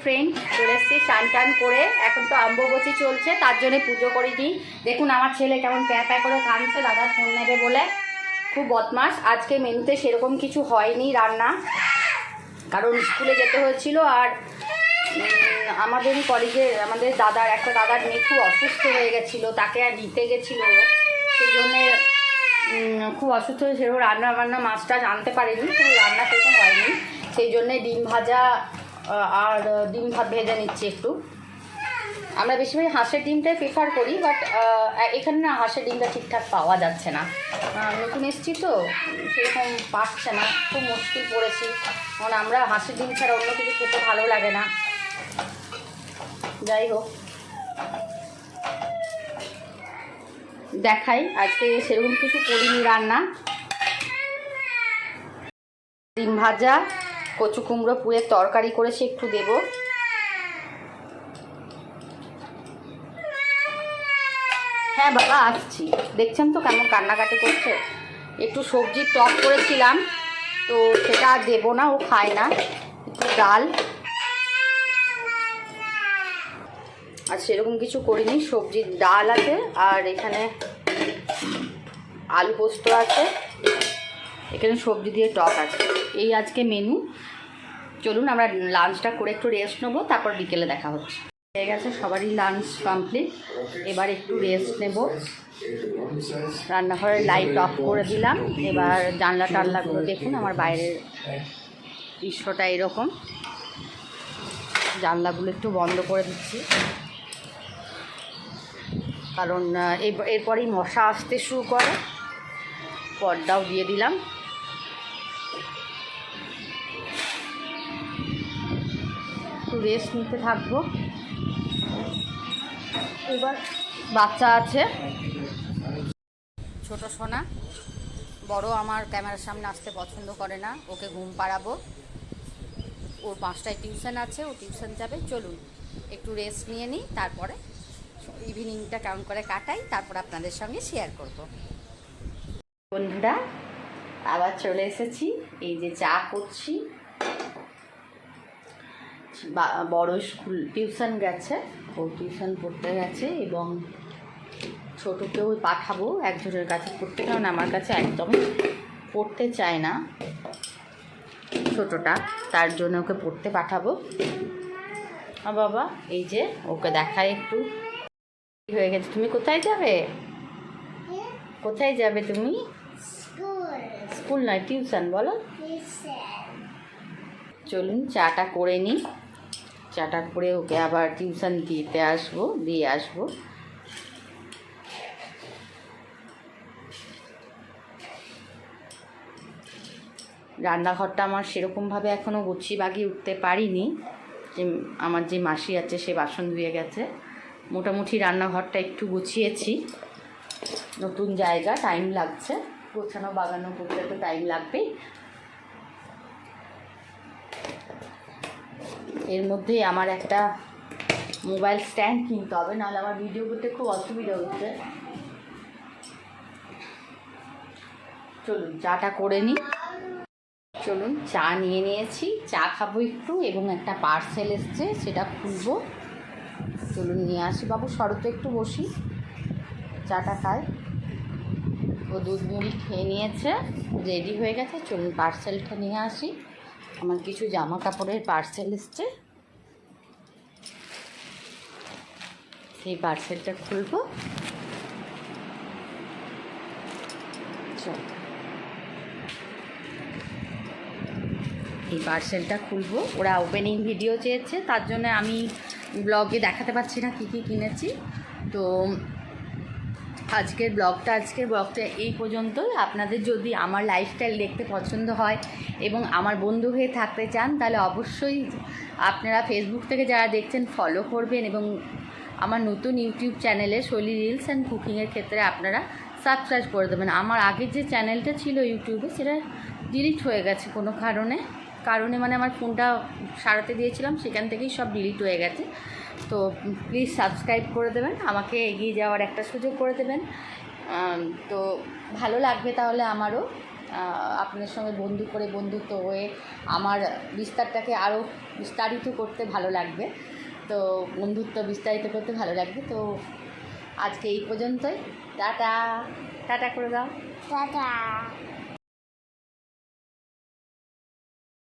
Friend, চলে এসেছি স্নান টান করে। এখন তো অম্বুবাচী চলছে, তার জন্য পুজো করিনি। দেখুন আমার ছেলে কেমন প্যা প্যা করে কাঁদছে দাদার ফোন নেবে বলে, খুব বদমাস। আজকে মেনুতে সেরকম কিছু হয়নি রান্না, কারণ স্কুলে যেতে হয়েছিল। আর আমাদের কলেজে আমাদের একটা দাদার মেয়ে খুব অসুস্থ হয়ে গেছিলো, তাকে আর নিতে গেছিলো, সেই জন্যে খুব অসুস্থ হয়ে সেরকম রান্না বান্না মাছ টাছ আনতে পারিনি, তো রান্না সেরকম হয়নি। সেই জন্যে ডিম ভাজা আর ডিম ভাত ভেজে নিচ্ছি একটু। আমরা বেশিরভাগ হাঁসের ডিমটাই প্রেফার করি, বাট এখানে না হাঁসের ডিমটা ঠিকঠাক পাওয়া যাচ্ছে না। নতুন এসেছি তো সেরকম পাচ্ছে না, খুব মুশকিল পড়েছি। কারণ আমরা হাঁসের ডিম ছাড়া অন্য কিছু খেতে ভালো লাগে না। যাই হোক, দেখাই আজকে সেরকম কিছু করিনি রান্না। ডিম ভাজা, কচু কুমড়ো পুরের তরকারি করেছি, একটু দেব। হ্যাঁ বাবা আসছি, দেখছেন তো কেমন কান্নাকাটি করছে। একটু সবজির টক করেছিলাম, তো সেটা আর দেবো না, ও খায় না। একটু ডাল, আর সেরকম কিছু করিনি। সবজির ডাল আছে, আর এখানে আলু পোস্ত আছে, এখানে সবজি দিয়ে টক আছে। এই আজকে মেনু। চলুন আমরা লাঞ্চটা করে একটু রেস্ট নেবো, তারপর বিকেলে দেখা হচ্ছে। হয়ে গেছে সবারই লাঞ্চ কমপ্লিট, এবার একটু রেস্ট নেব। রান্নাঘরের লাইট অফ করে দিলাম। এবার জানলা টানলাগুলো দেখুন, আমার বাইরের দৃশ্যটা এরকম। জানলাগুলো একটু বন্ধ করে দিচ্ছি, কারণ এরপরেই মশা আসতে শুরু করে। পর্দাও দিয়ে দিলাম। একটু রেস্ট নিতে থাকবো। এবার বাচ্চা আছে ছোট সোনা, বড় আমার ক্যামেরার সামনে আসতে পছন্দ করে না, ওকে ঘুম পাড়াবো। ওর 5টায় টিউশন আছে, ও টিউশন যাবে। চলুন একটু রেস্ট নিয়ে নিই, তারপরে ইভিনিংটা কেমন করে কাটাই তারপর আপনাদের সঙ্গে শেয়ার করব। বন্ধুরা আবার চলে এসেছি, এই যে চা করছি। বড় স্কুল টিউশন গেছে, ও টিউশন পড়তে গেছে, এবং ছোটোকেও পাঠাবো একজনের কাছে পড়তে, কারণ আমার কাছে একদমই পড়তে চায় না ছোটোটা, তার জন্য ওকে পড়তে পাঠাবো। বাবা এই যে ওকে দেখায় একটু হয়ে গেছে। তুমি কোথায় যাবে? কোথায় যাবে তুমি? স্কুল নয়, টিউশন বলো। চলুন চাটা করে নিই, চাটা করে ওকে আবার টিউশন দিয়ে আসবো। রান্নাঘরটা আমার সেরকমভাবে এখনও গুছিয়ে বাগিয়ে উঠতে পারিনি। যে আমার যে মাসি আছে সে বাসন ধুয়ে গেছে। মোটামুটি রান্নাঘরটা একটু গুছিয়েছি, নতুন জায়গা, টাইম লাগছে। গোছানো বাগানো করতে তো টাইম লাগবেই। এর মধ্যেই আমার একটা মোবাইল স্ট্যান্ড কিনতে হবে, নাহলে আমার ভিডিও করতে খুব অসুবিধা হচ্ছে। চলুন চাটা করে নিই। চলুন চা নিয়ে নিয়েছি, চা খাবো একটু, এবং একটা পার্সেল এসছে সেটা খুলবো। চলুন নিয়ে আসি। বাবু শরৎ একটু বসি, চাটা খায়। ও দুধ মুড়ি খেয়ে নিয়েছে, রেডি হয়ে গেছে। চলুন পার্সেলটা নিয়ে আসি। আমার কিছু জামা কাপড়ের পার্সেল এসছে, সেই পার্সেলটা খুলবো। চল এই পার্সেলটা খুলবো। ওরা ওপেনিং ভিডিও চেয়েছে, তার জন্য আমি ব্লগে দেখাতে পারছি না কী কী কিনেছি। তো আজকের ব্লগটা এই পর্যন্তই। আপনাদের যদি আমার লাইফস্টাইল দেখতে পছন্দ হয় এবং আমার বন্ধু হয়ে থাকতে চান, তাহলে অবশ্যই আপনারা ফেসবুক থেকে যারা দেখছেন ফলো করবেন, এবং আমার নতুন ইউটিউব চ্যানেলে শৈলী রিলস অ্যান্ড কুকিংয়ের ক্ষেত্রে আপনারা সাবস্ক্রাইব করে দেবেন। আমার আগের যে চ্যানেলটা ছিল ইউটিউবে, সেটা ডিলিট হয়ে গেছে কোনো কারণে মানে আমার ফোনটা সারাতে দিয়েছিলাম, সেখান থেকেই সব ডিলিট হয়ে গেছে। তো প্লিজ সাবস্ক্রাইব করে দেবেন, আমাকে এগিয়ে যাওয়ার একটা সুযোগ করে দেবেন। তো ভালো লাগবে তাহলে আমারও। আপনাদের সঙ্গে বন্ধুত্ব হয়ে আমার বিস্তারটাকে আরও বিস্তারিত করতে ভালো লাগবে, তো বন্ধুত্ব বিস্তারিত করতে ভালো লাগবে। তো আজকে এই পর্যন্তই। টাটা টাটা করে দাও। টাটা।